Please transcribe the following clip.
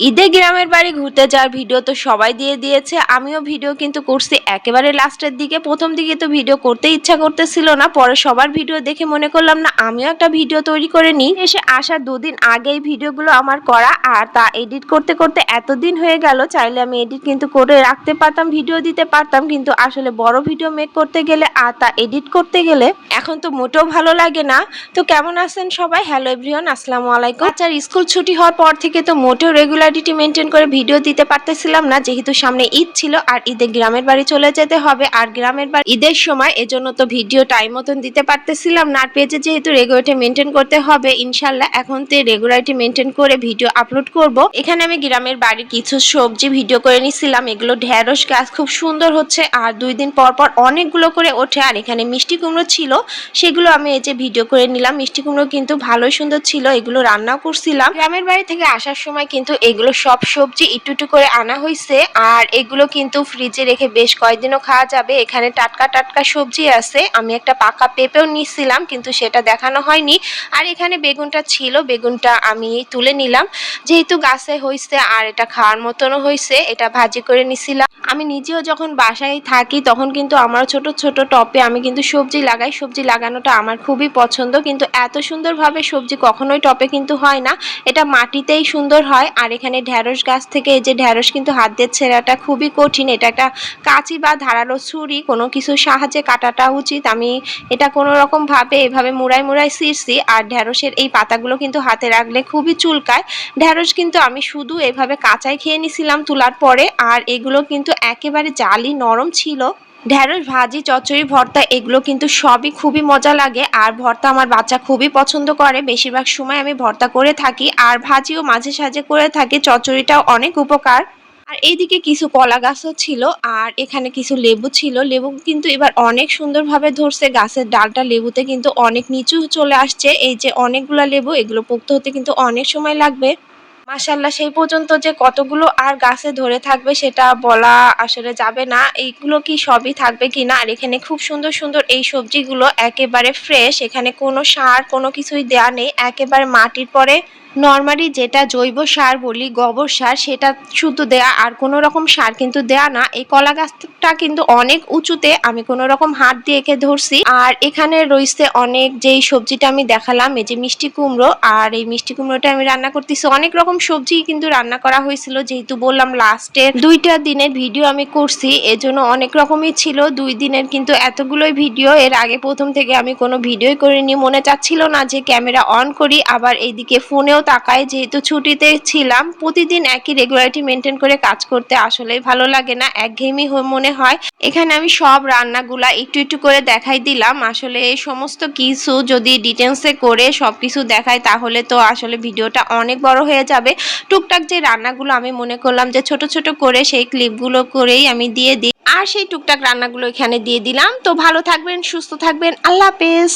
ঈদে গ্রামের বাড়ি ঘুরতে যাওয়ার ভিডিও তো সবাই দিয়ে দিয়েছে। আমিও ভিডিও কিন্তু করছি একেবারে লাস্টের দিকে। প্রথম দিকে তো ভিডিও করতে ইচ্ছা করতেছিল না, পরে সবার ভিডিও দেখে মনে করলাম না আমিও একটা ভিডিও তৈরি করে নিই। এসে আসার দুদিন আগেই ভিডিওগুলো আমার করা, আর তা এডিট করতে করতে এতদিন হয়ে গেল। চাইলে আমি এডিট কিন্তু করে রাখতে পারতাম, ভিডিও দিতে পারতাম, কিন্তু আসলে বড় ভিডিও মেক করতে গেলে আর তা এডিট করতে গেলে এখন তো মোটেও ভালো লাগে না। তো কেমন আছেন সবাই? হ্যালো এভরিওয়ান, আসসালামু আলাইকুম। বাচ্চার স্কুল ছুটি হওয়ার পর থেকে তো মোটেও রেগুলারিটি মেনটেন করে ভিডিও দিতে পারতেছিলাম না, যেহেতু সামনে ঈদ ছিল আর ঈদে গ্রামের বাড়ি চলে যেতে হবে। আর গ্রামের বাড়ি ঈদের সময় এজন্য তো ভিডিও টাইম মতন দিতে পারতেছিলাম না। আর পেজে যেহেতু রেগুলারিটি মেনটেন করতে হবে, ইনশাল্লাহ এখন তো রেগুলারিটি মেনটেন করে ভিডিও আপলোড করব। এখানে আমি গ্রামের বাড়ির কিছু সবজি ভিডিও করে নিছিলাম। এগুলো ঢেঁড়স গাছ খুব সুন্দর হচ্ছে, আর 2 দিন পর পর অনেকগুলো করে ওঠে। আর এখানে মিষ্টি কুমড়ো ছিল, সেগুলো আমি এই যে ভিডিও করে নিলাম। মিষ্টি কুমড়ো কিন্তু ভালোই সুন্দর ছিল, এগুলো রান্নাও করছিলাম। গ্রামের বাড়ি থেকে আসার সময় কিন্তু এগুলো সব সবজি একটু একটু করে আনা হয়েছে, আর এগুলো কিন্তু ফ্রিজে রেখে বেশ কয়েকদিনও খাওয়া যাবে। এখানে টাটকা টাটকা সবজি আছে। আমি একটা পাকা পেঁপেও নিছিলাম, কিন্তু সেটা দেখানো হয়নি। আর এখানে বেগুনটা ছিল, বেগুনটা আমি তুলে নিলাম, যেহেতু গাছে হয়েছে আর এটা খাওয়ার মতনও হয়েছে। এটা ভাজি করে নিছিলাম। আমি নিজেও যখন বাসায় থাকি তখন কিন্তু আমার ছোট ছোট টপে আমি কিন্তু সবজি লাগাই। সবজি লাগানোটা আমার খুবই পছন্দ, কিন্তু এত সুন্দরভাবে সবজি কখনোই টপে কিন্তু হয় না, এটা মাটিতেই সুন্দর হয়। আর এখানে ঢেঁড়স গাছ থেকে এই যে ঢেঁড়স কিন্তু হাত দিয়ে ছেঁড়াটা খুবই কঠিন। এটা একটা কাঁচি বা ধারালো ছুরি কোনো কিছুর সাহায্যে কাটাটা উচিত। আমি এটা কোনো রকম ভাবে এভাবে মুড়াই মুড়াই ছিঁড়ছি। আর ঢেঁড়সের এই পাতাগুলো কিন্তু হাতে রাখলে খুবই চুলকায়। ঢেঁড়স কিন্তু আমি শুধু এভাবে কাঁচাই খেয়ে নিছিলাম তোলার পরে, আর এগুলো কিন্তু একেবারে জালি নরম ছিল। ঢেঁড়স ভাজি, চচ্চড়ি, ভর্তা এগুলো কিন্তু সবই খুবই মজা লাগে। আর ভর্তা আমার বাচ্চা খুবই পছন্দ করে, বেশিরভাগ সময় আমি ভর্তা করে থাকি, আর ভাজিও মাঝে সাঝে করে থাকি। চচ্চড়িটাও অনেক উপকার। আর এইদিকে কিছু কলা গাছও ছিল, আর এখানে কিছু লেবু ছিল। লেবু কিন্তু এবার অনেক সুন্দরভাবে ধরছে, গাছের ডালটা লেবুতে কিন্তু অনেক নিচু চলে আসছে। এই যে অনেকগুলা লেবু, এগুলো পোক্ত হতে কিন্তু অনেক সময় লাগবে। মাশাআল্লাহ, সেই পর্যন্ত যে কতগুলো আর গাছে ধরে থাকবে সেটা বলা আসলে যাবে না, এইগুলো কি সবই থাকবে কিনা। আর এখানে খুব সুন্দর সুন্দর এই সবজিগুলো একেবারে ফ্রেশ, এখানে কোনো সার কোনো কিছুই দেয়া নেই, একেবারে মাটির পরে নর্মালি যেটা জৈব সার বলি, গোবর সার, সেটা শুধু দেয়া, আর কোনো রকম সার কিন্তু দেয়া না। এই কলা গাছটা কিন্তু অনেক উঁচুতে, আমি কোনো রকম হাত দিয়ে এঁকে ধরছি। আর এখানে রয়েছে অনেক, যেই সবজিটা আমি দেখালাম এই যে মিষ্টি কুমড়ো, আর এই মিষ্টি কুমড়োটা আমি রান্না করতেছি। অনেক রকম সবজি কিন্তু রান্না করা হয়েছিল, যেহেতু বললাম লাস্টের 2টা দিনের ভিডিও আমি করছি, এজন্য অনেক রকমই ছিল 2 দিনের, কিন্তু এতগুলোই ভিডিও। এর আগে প্রথম থেকে আমি কোনো ভিডিওই করিনি, মনে চাচ্ছিল না যে ক্যামেরা অন করি, আবার এইদিকে ফোনেও তাকায়। যেহেতু ছুটিতে ছিলাম, প্রতিদিন একই রেগুলারিটি মেনটেন করে কাজ করতে আসলেই ভালো লাগে না, একঘেয়েমি মনে হয়। এখানে আমি সব রান্নাগুলা একটু একটু করে দেখাই দিলাম। আসলে এই সমস্ত কিছু যদি ডিটেলসে করে সব কিছু দেখাই তাহলে তো আসলে ভিডিওটা অনেক বড় হয়ে যাবে। টুকটাক যে রান্নাগুলো আমি মনে করলাম যে ছোট ছোট করে সেই ক্লিপগুলো করেই আমি দিয়ে দিই, আর সেই টুকটাক রান্নাগুলো এখানে দিয়ে দিলাম। তো ভালো থাকবেন, সুস্থ থাকবেন, আল্লাহ হাফেজ।